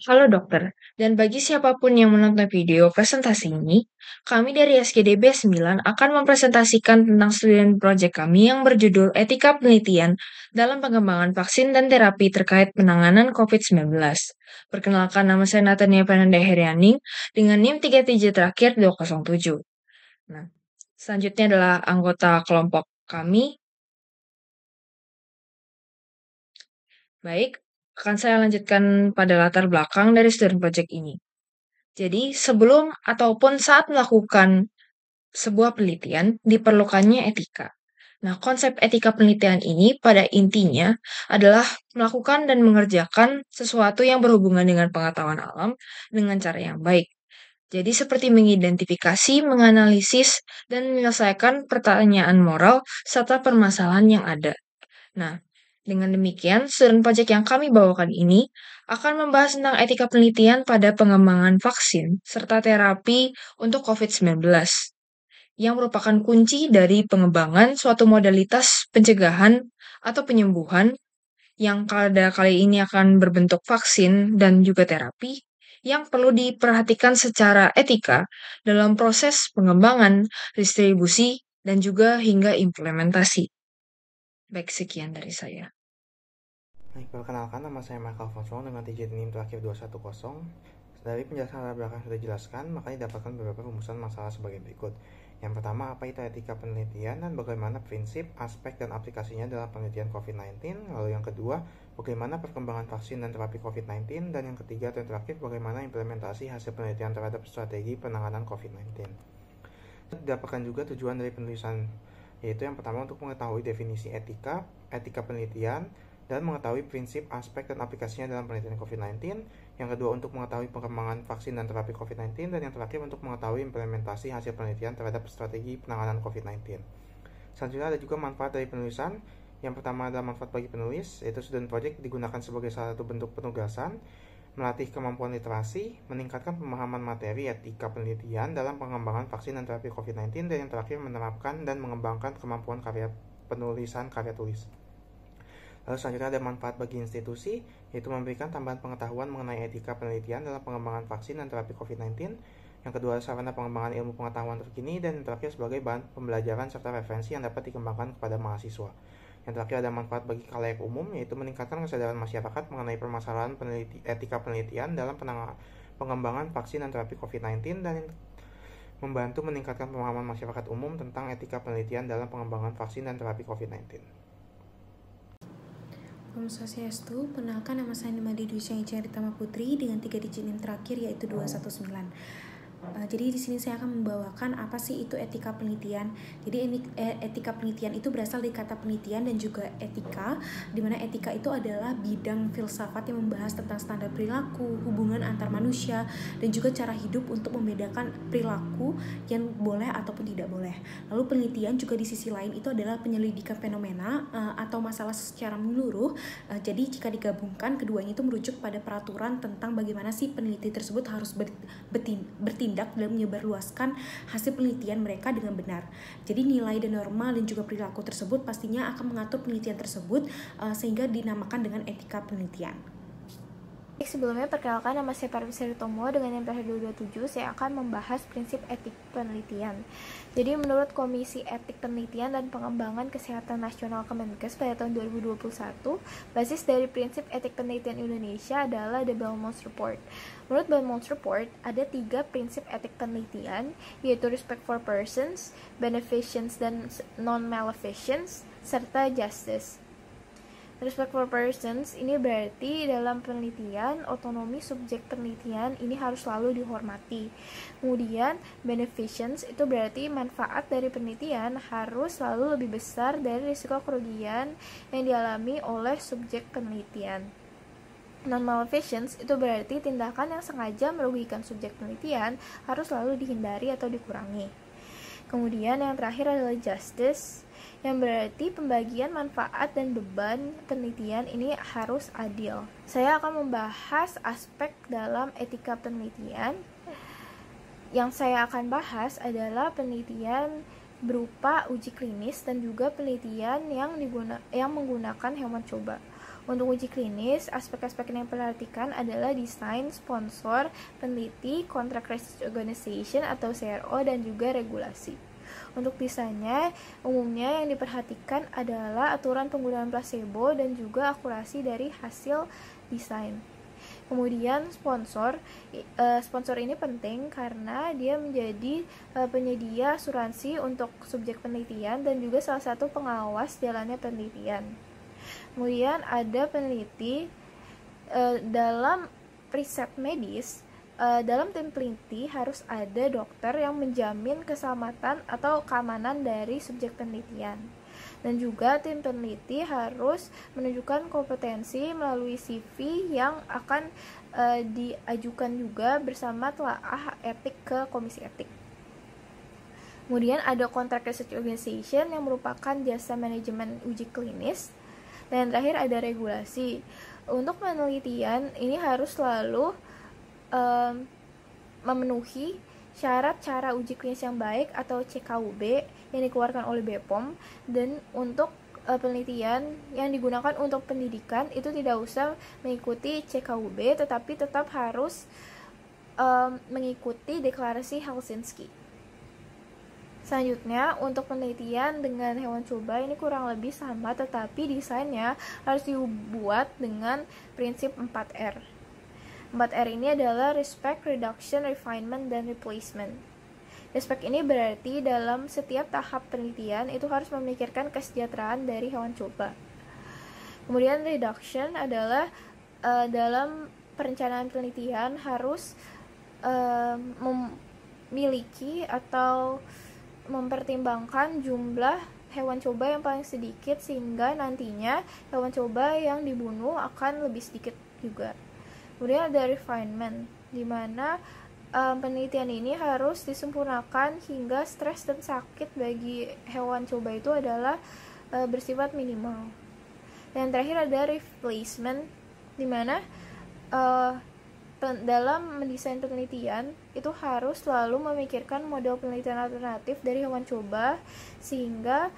Halo dokter, dan bagi siapapun yang menonton video presentasi ini, kami dari SGDB 9 akan mempresentasikan tentang student project kami yang berjudul Etika Penelitian dalam Pengembangan Vaksin dan Terapi Terkait Penanganan COVID-19. Perkenalkan, nama saya Natania Fernanda Herianing dengan NIM 3 digit terakhir 207. Nah, selanjutnya adalah anggota kelompok kami. Baik, akan saya lanjutkan pada latar belakang dari student project ini. Jadi, sebelum ataupun saat melakukan sebuah penelitian, diperlukannya etika. Nah, konsep etika penelitian ini pada intinya adalah melakukan dan mengerjakan sesuatu yang berhubungan dengan pengetahuan alam dengan cara yang baik. Jadi, seperti mengidentifikasi, menganalisis, dan menyelesaikan pertanyaan moral serta permasalahan yang ada. Nah, dengan demikian, student project yang kami bawakan ini akan membahas tentang etika penelitian pada pengembangan vaksin serta terapi untuk COVID-19 yang merupakan kunci dari pengembangan suatu modalitas pencegahan atau penyembuhan yang pada kali ini akan berbentuk vaksin dan juga terapi yang perlu diperhatikan secara etika dalam proses pengembangan, distribusi, dan juga hingga implementasi. Baik, sekian dari saya. Baik, perkenalkan, nama saya Michael Fonsong dengan digit NIM terakhir 210. Dari penjelasan latar belakang sudah dijelaskan, maka didapatkan beberapa rumusan masalah sebagai berikut. Yang pertama, apa itu etika penelitian dan bagaimana prinsip, aspek, dan aplikasinya dalam penelitian COVID-19. Lalu yang kedua, bagaimana perkembangan vaksin dan terapi COVID-19. Dan yang ketiga dan terakhir, bagaimana implementasi hasil penelitian terhadap strategi penanganan COVID-19. Didapatkan juga tujuan dari penulisan, yaitu yang pertama untuk mengetahui definisi etika penelitian, dan mengetahui prinsip, aspek, dan aplikasinya dalam penelitian COVID-19. Yang kedua untuk mengetahui perkembangan vaksin dan terapi COVID-19. Dan yang terakhir untuk mengetahui implementasi hasil penelitian terhadap strategi penanganan COVID-19. Selanjutnya ada juga manfaat dari penulisan. Yang pertama adalah manfaat bagi penulis, yaitu student project digunakan sebagai salah satu bentuk penugasan, melatih kemampuan literasi, meningkatkan pemahaman materi etika penelitian dalam pengembangan vaksin dan terapi COVID-19. Dan yang terakhir menerapkan dan mengembangkan kemampuan penulisan karya tulis. Lalu selanjutnya ada manfaat bagi institusi, yaitu memberikan tambahan pengetahuan mengenai etika penelitian dalam pengembangan vaksin dan terapi COVID-19. Yang kedua, sarana pengembangan ilmu pengetahuan terkini. Dan yang terakhir sebagai bahan pembelajaran serta referensi yang dapat dikembangkan kepada mahasiswa. Yang terakhir ada manfaat bagi khalayak umum, yaitu meningkatkan kesadaran masyarakat mengenai permasalahan etika penelitian dalam pengembangan vaksin dan terapi COVID-19. Dan membantu meningkatkan pemahaman masyarakat umum tentang etika penelitian dalam pengembangan vaksin dan terapi COVID-19. Om Swastiastu, perkenalkan nama saya Nimadi Dwi Syahicaya Ritama Putri dengan 3 digit NIM terakhir yaitu 219. Jadi di sini saya akan membawakan apa sih itu etika penelitian. Jadi etika penelitian itu berasal dari kata penelitian dan juga etika, di mana etika itu adalah bidang filsafat yang membahas tentang standar perilaku, hubungan antar manusia, dan juga cara hidup untuk membedakan perilaku yang boleh ataupun tidak boleh. Lalu penelitian juga di sisi lain itu adalah penyelidikan fenomena atau masalah secara menyeluruh. Jadi jika digabungkan keduanya itu merujuk pada peraturan tentang bagaimana sih peneliti tersebut harus bertindak dalam menyebarluaskan hasil penelitian mereka dengan benar. Jadi nilai dan norma dan juga perilaku tersebut pastinya akan mengatur penelitian tersebut sehingga dinamakan dengan etika penelitian. Sebelumnya, perkenalkan, nama saya Parwisari Tomo dengan yang terakhir 227. Saya akan membahas prinsip etik penelitian. Jadi menurut Komisi Etik Penelitian dan Pengembangan Kesehatan Nasional Kemenkes pada tahun 2021, basis dari prinsip etik penelitian Indonesia adalah The Belmont Report. Menurut Belmont Report, ada 3 prinsip etik penelitian, yaitu respect for persons, beneficence dan non-maleficence, serta justice. Respect for persons ini berarti dalam penelitian, otonomi subjek penelitian ini harus selalu dihormati. Kemudian, beneficence itu berarti manfaat dari penelitian harus selalu lebih besar dari risiko kerugian yang dialami oleh subjek penelitian. Non-maleficence itu berarti tindakan yang sengaja merugikan subjek penelitian harus selalu dihindari atau dikurangi. Kemudian yang terakhir adalah justice, yang berarti pembagian manfaat dan beban penelitian ini harus adil. Saya akan membahas aspek dalam etika penelitian. Yang saya akan bahas adalah penelitian berupa uji klinis dan juga penelitian yang menggunakan hewan coba. Untuk uji klinis, aspek-aspek yang diperhatikan adalah desain, sponsor, peneliti, contract research organization atau CRO, dan juga regulasi. Untuk desainnya, umumnya yang diperhatikan adalah aturan penggunaan placebo dan juga akurasi dari hasil desain. Kemudian sponsor ini penting karena dia menjadi penyedia asuransi untuk subjek penelitian dan juga salah satu pengawas jalannya penelitian. Kemudian ada peneliti dalam riset medis. Dalam tim peneliti harus ada dokter yang menjamin keselamatan atau keamanan dari subjek penelitian. Dan juga tim peneliti harus menunjukkan kompetensi melalui CV yang akan diajukan juga bersama telaah etik ke komisi etik. Kemudian ada contract research organization yang merupakan jasa manajemen uji klinis. Dan yang terakhir ada regulasi. Untuk penelitian ini harus selalu memenuhi syarat cara uji klinis yang baik atau CKUB yang dikeluarkan oleh BPOM, dan untuk penelitian yang digunakan untuk pendidikan itu tidak usah mengikuti CKUB tetapi tetap harus mengikuti deklarasi Helsinki. Selanjutnya, untuk penelitian dengan hewan coba ini kurang lebih sama tetapi desainnya harus dibuat dengan prinsip 4R. 4R ini adalah respect, reduction, refinement, dan replacement. Respect ini berarti dalam setiap tahap penelitian itu harus memikirkan kesejahteraan dari hewan coba. Kemudian reduction adalah dalam perencanaan penelitian harus memiliki atau mempertimbangkan jumlah hewan coba yang paling sedikit sehingga nantinya hewan coba yang dibunuh akan lebih sedikit juga. Kemudian ada refinement, di mana penelitian ini harus disempurnakan hingga stres dan sakit bagi hewan coba itu adalah bersifat minimal. Dan terakhir ada replacement, di mana dalam mendesain penelitian itu harus selalu memikirkan model penelitian alternatif dari hewan coba sehingga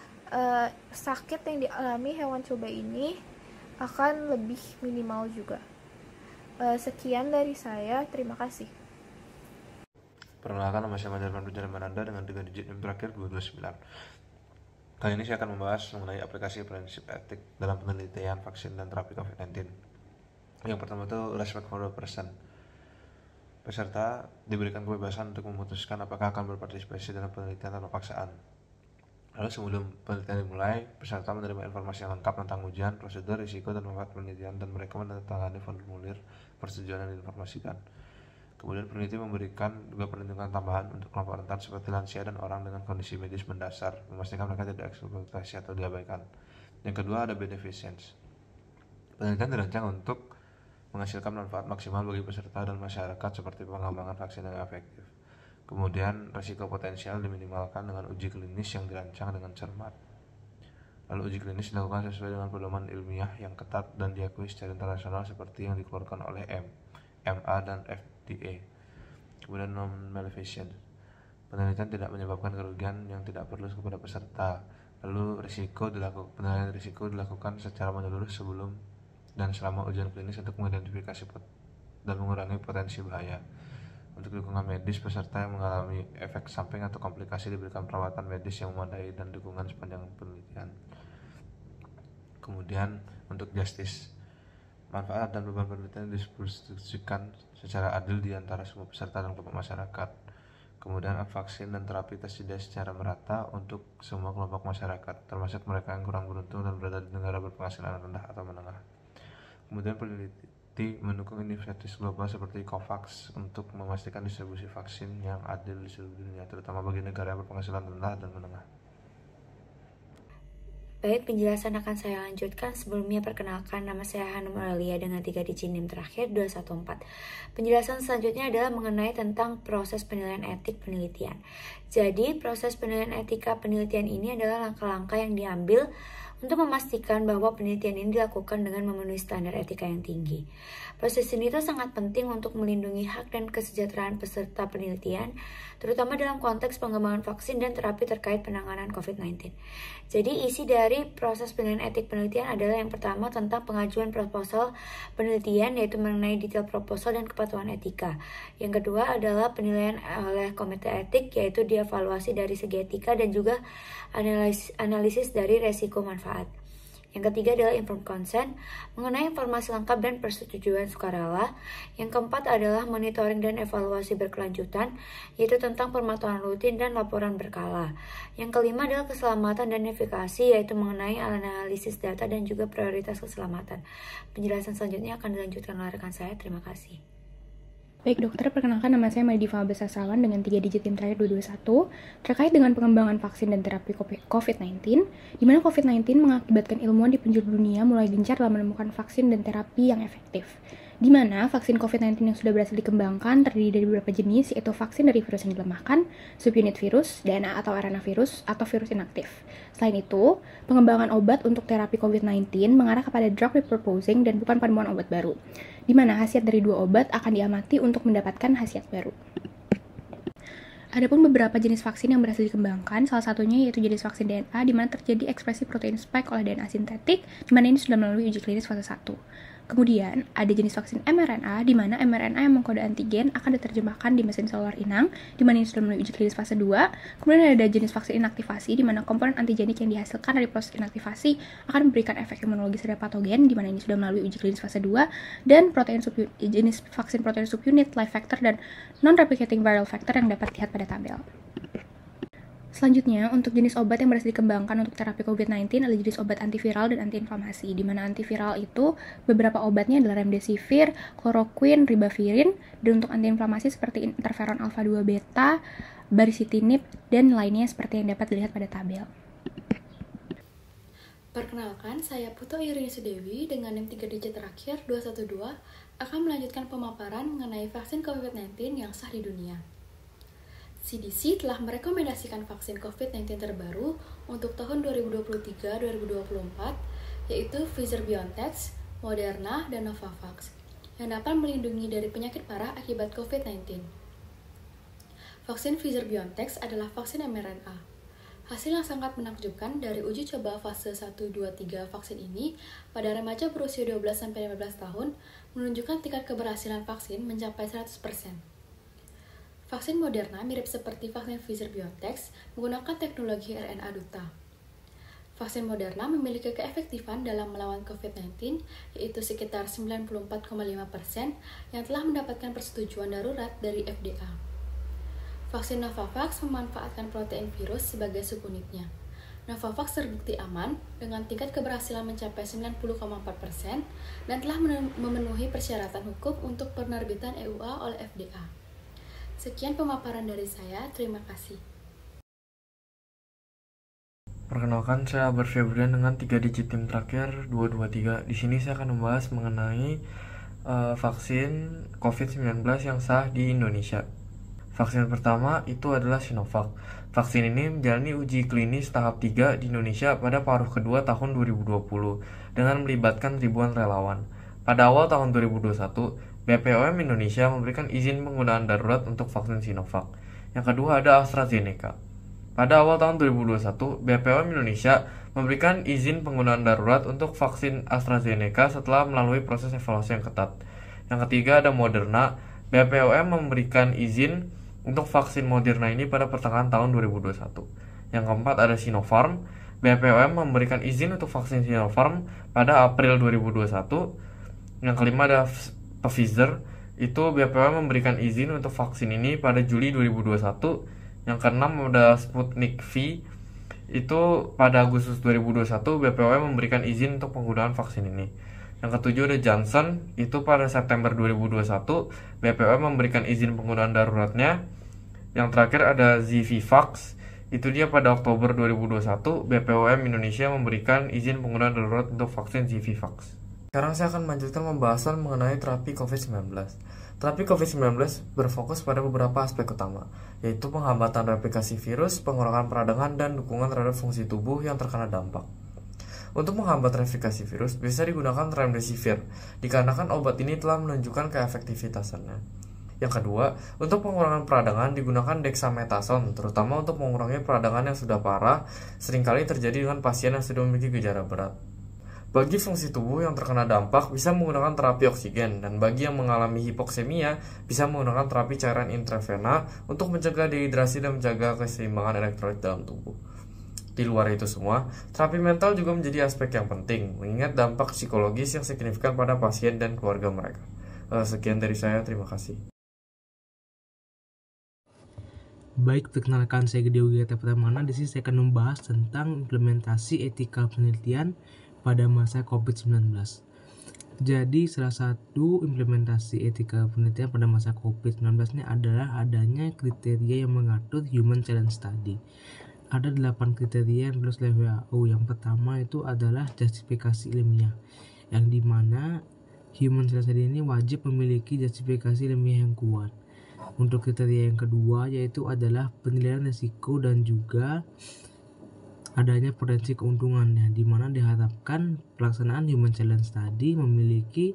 sakit yang dialami hewan coba ini akan lebih minimal juga. Sekian dari saya, terima kasih. Perkenalkan, nama saya Madarman Pujaman Anda dengan 3 digit NIM terakhir 229. Kali ini saya akan membahas mengenai aplikasi prinsip etik dalam penelitian vaksin dan terapi COVID-19. Yang pertama itu respect for the person. Peserta diberikan kebebasan untuk memutuskan apakah akan berpartisipasi dalam penelitian tanpa paksaan. Lalu sebelum penelitian dimulai, peserta menerima informasi yang lengkap tentang ujian, prosedur, risiko, dan manfaat penelitian, dan mereka menandatangani formulir persetujuan yang diinformasikan. Kemudian peneliti memberikan juga perlindungan tambahan untuk kelompok rentan seperti lansia dan orang dengan kondisi medis mendasar, memastikan mereka tidak eksploitasi atau diabaikan. Yang kedua ada beneficence. Penelitian dirancang untuk menghasilkan manfaat maksimal bagi peserta dan masyarakat seperti pengembangan vaksin yang efektif. Kemudian risiko potensial diminimalkan dengan uji klinis yang dirancang dengan cermat. Lalu uji klinis dilakukan sesuai dengan pedoman ilmiah yang ketat dan diakui secara internasional seperti yang dikeluarkan oleh MA dan FDA. Kemudian non-maleficence. Penelitian tidak menyebabkan kerugian yang tidak perlu kepada peserta. Lalu penilaian risiko dilakukan secara menyeluruh sebelum dan selama ujian klinis untuk mengidentifikasi dan mengurangi potensi bahaya. Untuk dukungan medis, peserta yang mengalami efek samping atau komplikasi diberikan perawatan medis yang memadai dan dukungan sepanjang penelitian. Kemudian untuk justice, manfaat dan beban penelitian distribusikan secara adil di antara semua peserta dan kelompok masyarakat. Kemudian vaksin dan terapi tersedia secara merata untuk semua kelompok masyarakat, termasuk mereka yang kurang beruntung dan berada di negara berpenghasilan rendah atau menengah. Kemudian peneliti mendukung inisiatif global seperti COVAX untuk memastikan distribusi vaksin yang adil di seluruh dunia, terutama bagi negara yang berpenghasilan rendah dan menengah. Baik, penjelasan akan saya lanjutkan. Sebelumnya perkenalkan, nama saya Hanum Aurelia dengan 3 digit NIM terakhir 214. Penjelasan selanjutnya adalah mengenai tentang proses penilaian etik penelitian. Jadi, proses penilaian etika penelitian ini adalah langkah-langkah yang diambil untuk memastikan bahwa penelitian ini dilakukan dengan memenuhi standar etika yang tinggi. Proses ini itu sangat penting untuk melindungi hak dan kesejahteraan peserta penelitian, terutama dalam konteks pengembangan vaksin dan terapi terkait penanganan COVID-19. Jadi isi dari proses penilaian etik penelitian adalah yang pertama tentang pengajuan proposal penelitian, yaitu mengenai detail proposal dan kepatuhan etika. Yang kedua adalah penilaian oleh komite etik, yaitu dievaluasi dari segi etika dan juga analisis dari resiko manfaat. Yang ketiga adalah informed consent, mengenai informasi lengkap dan persetujuan sukarela. Yang keempat adalah monitoring dan evaluasi berkelanjutan, yaitu tentang pemantauan rutin dan laporan berkala. Yang kelima adalah keselamatan dan efikasi, yaitu mengenai analisis data dan juga prioritas keselamatan. Penjelasan selanjutnya akan dilanjutkan oleh rekan saya. Terima kasih. Baik dokter, perkenalkan nama saya Madifa Besasawan dengan 3 digit tim terakhir 221 terkait dengan pengembangan vaksin dan terapi COVID-19, di mana COVID-19 mengakibatkan ilmuwan di penjuru dunia mulai gencar dalam menemukan vaksin dan terapi yang efektif. Di mana vaksin COVID-19 yang sudah berhasil dikembangkan terdiri dari beberapa jenis, yaitu vaksin dari virus yang dilemahkan, subunit virus, DNA atau RNA virus, atau virus inaktif. Selain itu, pengembangan obat untuk terapi COVID-19 mengarah kepada drug repurposing dan bukan penemuan obat baru, di mana khasiat dari 2 obat akan diamati untuk mendapatkan khasiat baru. Adapun beberapa jenis vaksin yang berhasil dikembangkan, salah satunya yaitu jenis vaksin DNA, di mana terjadi ekspresi protein spike oleh DNA sintetik, di mana ini sudah melalui uji klinis fase 1. Kemudian, ada jenis vaksin mRNA, di mana mRNA yang mengkode antigen akan diterjemahkan di mesin seluler inang, di mana ini sudah melalui uji klinis fase 2. Kemudian ada jenis vaksin inaktivasi, di mana komponen antigenik yang dihasilkan dari proses inaktivasi akan memberikan efek imunologis terhadap patogen, di mana ini sudah melalui uji klinis fase 2. Dan jenis vaksin protein subunit, live vector, dan non-replicating viral vector yang dapat dilihat pada tabel. Selanjutnya, untuk jenis obat yang berhasil dikembangkan untuk terapi COVID-19 adalah jenis obat antiviral dan antiinflamasi, di mana antiviral itu beberapa obatnya adalah remdesivir, chloroquine, ribavirin, dan untuk antiinflamasi seperti interferon alfa 2 beta, baricitinib, dan lainnya seperti yang dapat dilihat pada tabel. Perkenalkan, saya Putu Ayurini Sudewi dengan NIM 3 digit terakhir 212 akan melanjutkan pemaparan mengenai vaksin COVID-19 yang sah di dunia. CDC telah merekomendasikan vaksin COVID-19 terbaru untuk tahun 2023-2024, yaitu Pfizer-BioNTech, Moderna, dan Novavax, yang dapat melindungi dari penyakit parah akibat COVID-19. Vaksin Pfizer-BioNTech adalah vaksin mRNA. Hasil yang sangat menakjubkan dari uji coba fase 1-2-3 vaksin ini pada remaja berusia 12-15 tahun menunjukkan tingkat keberhasilan vaksin mencapai 100%. Vaksin Moderna mirip seperti vaksin Pfizer-BioNTech menggunakan teknologi RNA duta. Vaksin Moderna memiliki keefektifan dalam melawan COVID-19, yaitu sekitar 94,5% yang telah mendapatkan persetujuan darurat dari FDA. Vaksin Novavax memanfaatkan protein virus sebagai subunitnya. Novavax terbukti aman dengan tingkat keberhasilan mencapai 90,4% dan telah memenuhi persyaratan hukum untuk penerbitan EUA oleh FDA. Sekian pemaparan dari saya, terima kasih. Perkenalkan, saya Albert Febrian dengan 3 digit tim terakhir 223. Di sini saya akan membahas mengenai vaksin COVID-19 yang sah di Indonesia. Vaksin pertama itu adalah Sinovac. Vaksin ini menjalani uji klinis tahap 3 di Indonesia pada paruh kedua tahun 2020 dengan melibatkan ribuan relawan. Pada awal tahun 2021, BPOM Indonesia memberikan izin penggunaan darurat untuk vaksin Sinovac. Yang kedua ada AstraZeneca. Pada awal tahun 2021, BPOM Indonesia memberikan izin penggunaan darurat untuk vaksin AstraZeneca setelah melalui proses evaluasi yang ketat. Yang ketiga ada Moderna. BPOM memberikan izin untuk vaksin Moderna ini pada pertengahan tahun 2021. Yang keempat ada Sinopharm. BPOM memberikan izin untuk vaksin Sinopharm pada April 2021. Yang kelima ada Pfizer, itu BPOM memberikan izin untuk vaksin ini pada Juli 2021. Yang keenam ada Sputnik V, itu pada Agustus 2021 BPOM memberikan izin untuk penggunaan vaksin ini. Yang ketujuh ada Johnson, itu pada September 2021 BPOM memberikan izin penggunaan daruratnya. Yang terakhir ada Zivivax, itu dia pada Oktober 2021 BPOM Indonesia memberikan izin penggunaan darurat untuk vaksin Zivivax. Sekarang saya akan melanjutkan pembahasan mengenai terapi COVID-19. Terapi COVID-19 berfokus pada beberapa aspek utama, yaitu penghambatan replikasi virus, pengurangan peradangan, dan dukungan terhadap fungsi tubuh yang terkena dampak. Untuk menghambat replikasi virus, bisa digunakan remdesivir, dikarenakan obat ini telah menunjukkan keefektivitasannya. Yang kedua, untuk pengurangan peradangan digunakan dexamethasone, terutama untuk mengurangi peradangan yang sudah parah, seringkali terjadi dengan pasien yang sudah memiliki gejala berat. Bagi fungsi tubuh yang terkena dampak, bisa menggunakan terapi oksigen, dan bagi yang mengalami hipoksemia, bisa menggunakan terapi cairan intravena untuk mencegah dehidrasi dan menjaga keseimbangan elektrolit dalam tubuh. Di luar itu semua, terapi mental juga menjadi aspek yang penting, mengingat dampak psikologis yang signifikan pada pasien dan keluarga mereka. Sekian dari saya, terima kasih. Baik, perkenalkan saya Gede Ugata Pramana. Di sini saya akan membahas tentang implementasi etika penelitian pada masa COVID-19. Jadi, salah satu implementasi etika penelitian pada masa COVID-19 ini adalah adanya kriteria yang mengatur human challenge study. Ada 8 kriteria yang ditulis oleh WHO. Yang pertama itu adalah justifikasi ilmiah, yang dimana human challenge study ini wajib memiliki justifikasi ilmiah yang kuat. Untuk kriteria yang kedua yaitu adalah penilaian risiko dan juga adanya potensi keuntungannya, di mana diharapkan pelaksanaan human challenge study memiliki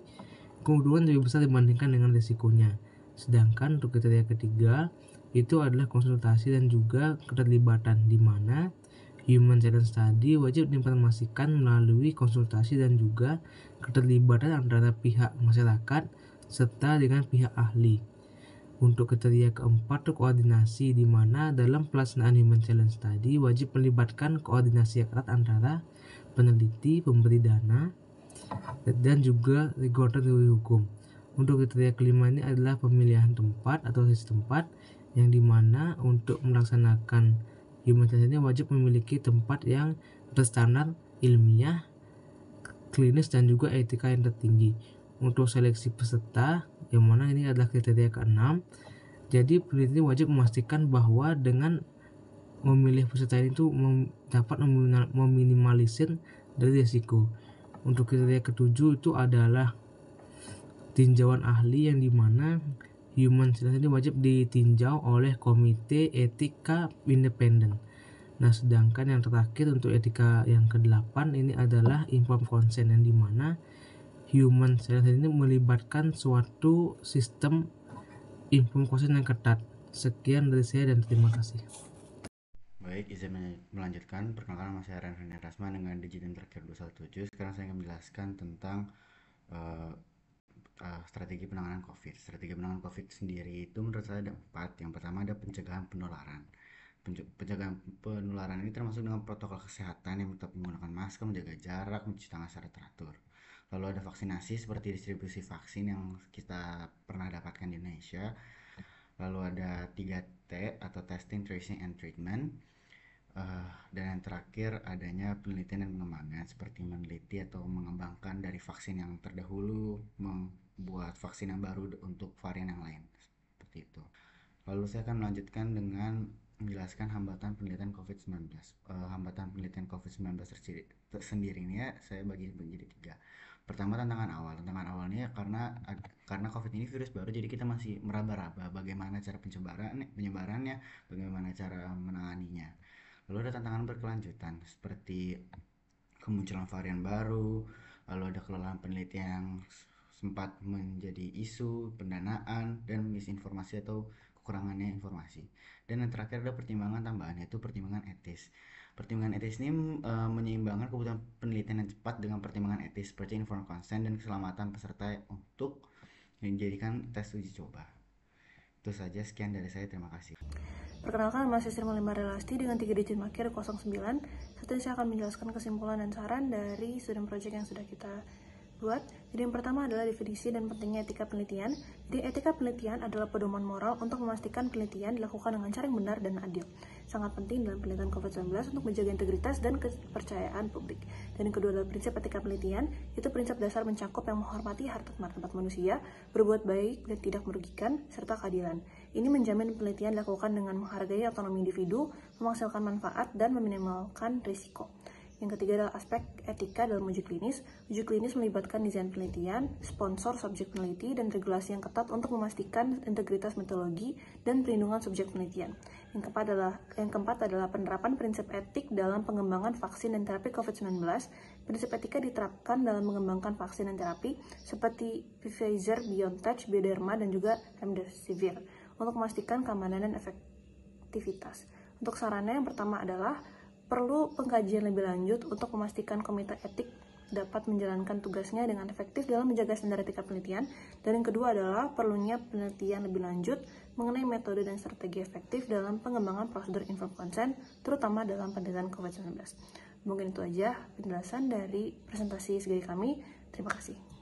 keuntungan lebih besar dibandingkan dengan risikonya. Sedangkan untuk kriteria ketiga itu adalah konsultasi dan juga keterlibatan, di mana human challenge study wajib diinformasikan melalui konsultasi dan juga keterlibatan antara pihak masyarakat serta dengan pihak ahli. Untuk kriteria keempat itu koordinasi, di mana dalam pelaksanaan human challenge study wajib melibatkan koordinasi erat antara peneliti, pemberi dana, dan juga regulator hukum. Untuk kriteria kelima ini adalah pemilihan tempat atau sisi tempat, yang dimana untuk melaksanakan human challenge ini wajib memiliki tempat yang berstandar ilmiah, klinis, dan juga etika yang tertinggi. Untuk seleksi peserta, yang mana ini adalah kriteria ke-6, jadi peneliti wajib memastikan bahwa dengan memilih peserta itu dapat meminimalisir dari risiko. Untuk kriteria ke-7 itu adalah tinjauan ahli, yang dimana human challenge ini wajib ditinjau oleh komite etika independen. Nah, sedangkan yang terakhir untuk etika yang ke-8 ini adalah informed consent, yang dimana human challenge ini melibatkan suatu sistem informed consent yang ketat. Sekian dari saya dan terima kasih. Baik, izin melanjutkan. Perkenalkan, nama saya Renhan Rasma dengan Digitim Terakhir 217. Sekarang saya akan menjelaskan tentang strategi penanganan COVID. Strategi penanganan COVID sendiri itu menurut saya ada 4. Yang pertama ada pencegahan penularan. Pencegahan penularan ini termasuk dengan protokol kesehatan yang tetap menggunakan masker, menjaga jarak, mencuci tangan secara teratur. Lalu ada vaksinasi seperti distribusi vaksin yang kita pernah dapatkan di Indonesia. Lalu ada 3T atau testing, tracing, and treatment. Dan yang terakhir adanya penelitian dan pengembangan seperti meneliti atau mengembangkan dari vaksin yang terdahulu membuat vaksin yang baru untuk varian yang lain. Seperti itu. Lalu saya akan melanjutkan dengan menjelaskan hambatan penelitian COVID-19. Hambatan penelitian COVID-19 sendiri ini saya bagi menjadi 3. Pertama, tantangan awal. Tantangan awalnya karena COVID ini virus baru, jadi kita masih meraba-raba bagaimana cara penyebarannya, bagaimana cara menanganinya. Lalu ada tantangan berkelanjutan seperti kemunculan varian baru, lalu ada kelelahan penelitian yang sempat menjadi isu, pendanaan, dan misinformasi atau kekurangannya informasi. Dan yang terakhir ada pertimbangan tambahan, yaitu pertimbangan etis. Pertimbangan etis ini menyeimbangkan kebutuhan penelitian yang cepat dengan pertimbangan etis seperti informed consent dan keselamatan peserta untuk menjadikan tes uji coba. Itu saja, sekian dari saya, terima kasih. Perkenalkan, nama saya Sri Malimba Relasti dengan 3 digit akhir 09. Saat ini saya akan menjelaskan kesimpulan dan saran dari student project yang sudah kita buat. Jadi yang pertama adalah definisi dan pentingnya etika penelitian. Jadi etika penelitian adalah pedoman moral untuk memastikan penelitian dilakukan dengan cara yang benar dan adil. Sangat penting dalam penelitian COVID-19 untuk menjaga integritas dan kepercayaan publik. Dan yang kedua adalah prinsip etika penelitian, itu prinsip dasar mencakup yang menghormati harkat martabat manusia, berbuat baik dan tidak merugikan, serta keadilan. Ini menjamin penelitian dilakukan dengan menghargai otonomi individu, menghasilkan manfaat, dan meminimalkan risiko. Yang ketiga adalah aspek etika dalam uji klinis. Uji klinis melibatkan desain penelitian, sponsor subjek peneliti, dan regulasi yang ketat untuk memastikan integritas metodologi dan perlindungan subjek penelitian. Yang keempat adalah penerapan prinsip etik dalam pengembangan vaksin dan terapi COVID-19, Prinsip etika diterapkan dalam mengembangkan vaksin dan terapi seperti Pfizer, BioNTech, Bioderma, dan juga Remdesivir untuk memastikan keamanan dan efektivitas. Untuk sarannya yang pertama adalah perlu pengkajian lebih lanjut untuk memastikan komite etik dapat menjalankan tugasnya dengan efektif dalam menjaga standar etika penelitian. Dan yang kedua adalah perlunya penelitian lebih lanjut mengenai metode dan strategi efektif dalam pengembangan prosedur informed consent, terutama dalam penelitian COVID-19. Mungkin itu aja penjelasan dari presentasi dari kami. Terima kasih.